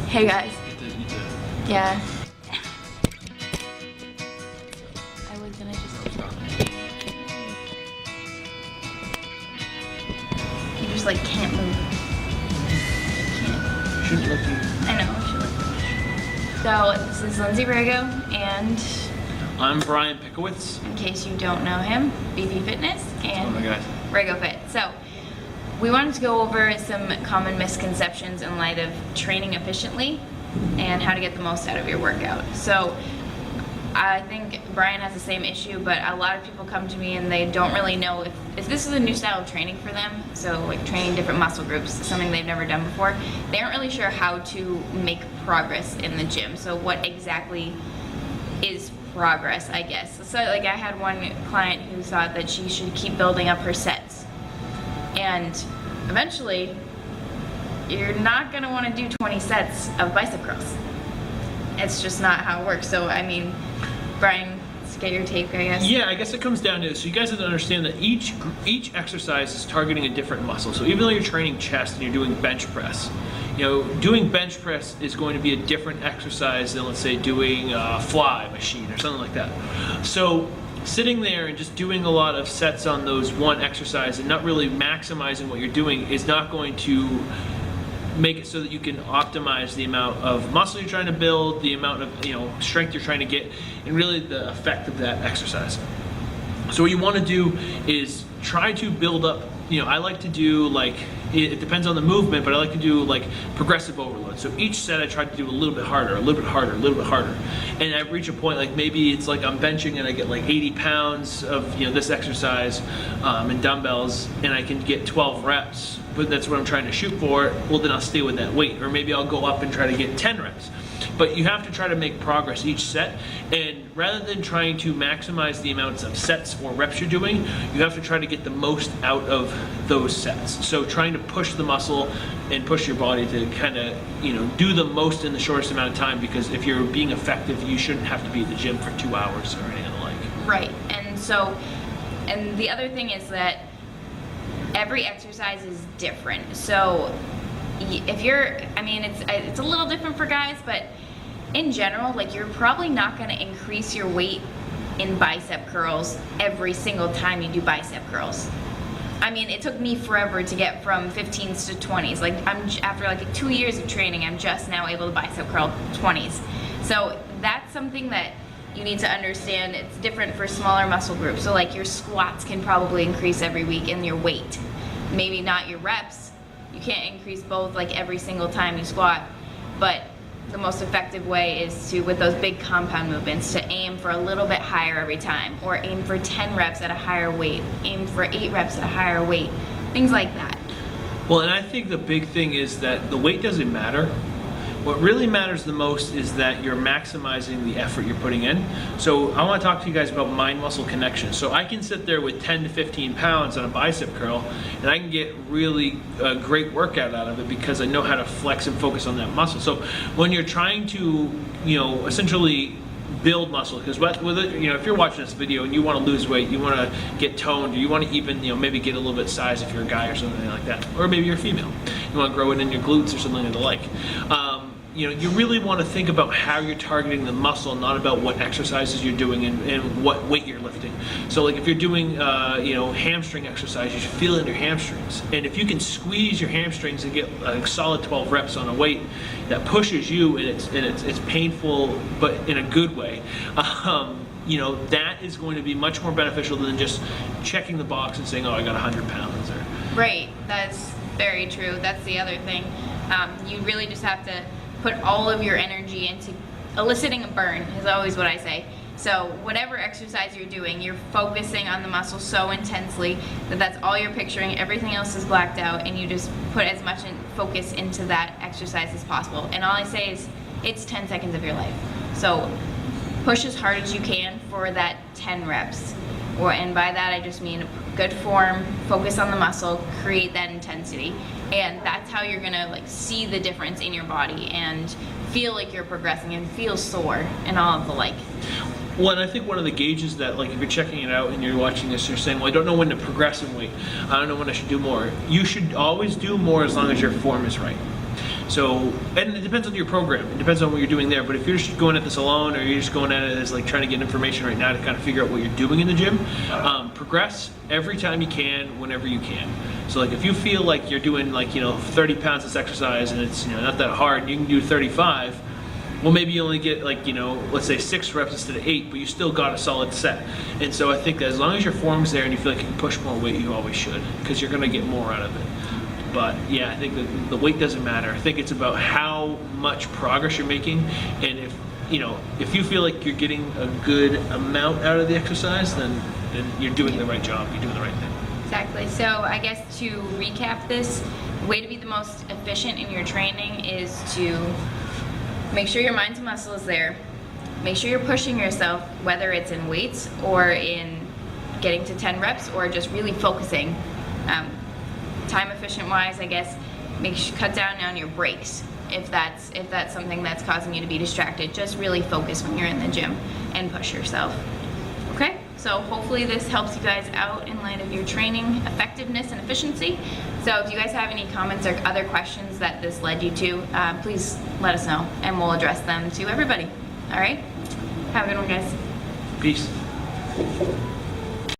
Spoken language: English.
Hey guys. Yeah. I was gonna you just like can't move. You shouldn't look at you. I know, I should look. So this is Lindsay Rego, and I'm Brian Pickowitz. in case you don't know him, BP Fitness and Oh my God. Rego Fit. So we wanted to go over some common misconceptions in light of training efficiently and how to get the most out of your workout. So I think Brian has the same issue, but a lot of people come to me and they don't really know if this is a new style of training for them. So like training different muscle groups, something they've never done before. They aren't really sure how to make progress in the gym. So what exactly is progress, I guess. So like I had one client who thought that she should keep building up her sets. And eventually, you're not gonna wanna do 20 sets of bicep curls. It's just not how it works. So I mean, Brian, let's get your take, I guess. Yeah, I guess it comes down to this. So you guys have to understand that each exercise is targeting a different muscle. So even though you're training chest and you're doing bench press, you know, doing bench press is going to be a different exercise than, let's say, doing a fly machine or something like that. So sitting there and just doing a lot of sets on those one exercise and not really maximizing what you're doing is not going to make it so that you can optimize the amount of muscle you're trying to build, the amount of strength you're trying to get, and really the effect of that exercise. So what you want to do is try to build up. I like to do like, it depends on the movement, but I like to do like progressive overload. So each set I try to do a little bit harder, a little bit harder, a little bit harder. And I reach a point like maybe it's like I'm benching and I get like 80 pounds of this exercise and dumbbells, and I can get 12 reps, but that's what I'm trying to shoot for. Well, then I'll stay with that weight, or maybe I'll go up and try to get 10 reps. But you have to try to make progress each set, and rather than trying to maximize the amounts of sets or reps you're doing, you have to try to get the most out of those sets. So trying to push the muscle and push your body to kind of do the most in the shortest amount of time, because if you're being effective, you shouldn't have to be at the gym for 2 hours or anything like. Right, and the other thing is that every exercise is different. So if you're, it's a little different for guys, but in general, like you're probably not going to increase your weight in bicep curls every single time you do bicep curls. It took me forever to get from 15s to 20s. Like after like 2 years of training, I'm just now able to bicep curl 20s. So that's something that you need to understand. It's different for smaller muscle groups. So like your squats can probably increase every week, and your weight, maybe not your reps. You can't increase both like every single time you squat, but the most effective way is to, with those big compound movements, to aim for a little bit higher every time, or aim for 10 reps at a higher weight, aim for 8 reps at a higher weight, things like that. Well, and I think the big thing is that the weight doesn't matter. What really matters the most is that you're maximizing the effort you're putting in. So I want to talk to you guys about mind-muscle connection. So I can sit there with 10 to 15 pounds on a bicep curl, and I can get really a great workout out of it because I know how to flex and focus on that muscle. So when you're trying to, essentially build muscle, because if you're watching this video and you want to lose weight, you want to get toned, or you want to even maybe get a little bit size if you're a guy or something like that, or maybe you're a female, you want to grow it in your glutes or something of the like. You really want to think about how you're targeting the muscle, not about what exercises you're doing and what weight you're lifting. So like if you're doing hamstring exercise, you should feel it in your hamstrings. And if you can squeeze your hamstrings and get a solid 12 reps on a weight that pushes you, and it's painful but in a good way, that is going to be much more beneficial than just checking the box and saying, oh, I got 100 pounds. Right, that's very true. That's the other thing. You really just have to put all of your energy into eliciting a burn, is always what I say. So whatever exercise you're doing, you're focusing on the muscle so intensely that that's all you're picturing, everything else is blacked out, and you just put as much focus into that exercise as possible. And all I say is, it's 10 seconds of your life. So push as hard as you can for that 10 reps. And by that I just mean good form, focus on the muscle, create that intensity. And that's how you're gonna like see the difference in your body and feel like you're progressing and feel sore and all of the like. Well, and I think one of the gauges that, like, if you're checking it out and you're watching this, you're saying, well, I don't know when to progress in weight. I don't know when I should do more. You should always do more as long as your form is right. So, and it depends on your program. It depends on what you're doing there. But if you're just going at this alone, or you're just going at it as like trying to get information right now to kind of figure out what you're doing in the gym, progress every time you can, whenever you can. So like if you feel like you're doing like 30 pounds this exercise and it's not that hard, you can do 35. Well, maybe you only get like let's say 6 reps instead of 8, but you still got a solid set. And so I think that as long as your form's there and you feel like you can push more weight, you always should, because you're going to get more out of it. But yeah, I think that the weight doesn't matter. I think it's about how much progress you're making, and if you feel like you're getting a good amount out of the exercise, then you're doing the right job. You're doing the right thing. Exactly. So I guess to recap this, the way to be the most efficient in your training is to make sure your mind to muscle is there. Make sure you're pushing yourself, whether it's in weights or in getting to 10 reps or just really focusing. Time efficient wise, I guess, cut down on your breaks if that's something that's causing you to be distracted. Just really focus when you're in the gym and push yourself. Okay? So hopefully this helps you guys out in light of your training effectiveness and efficiency. So if you guys have any comments or other questions that this led you to, please let us know and we'll address them to everybody. All right? Have a good one, guys. Peace.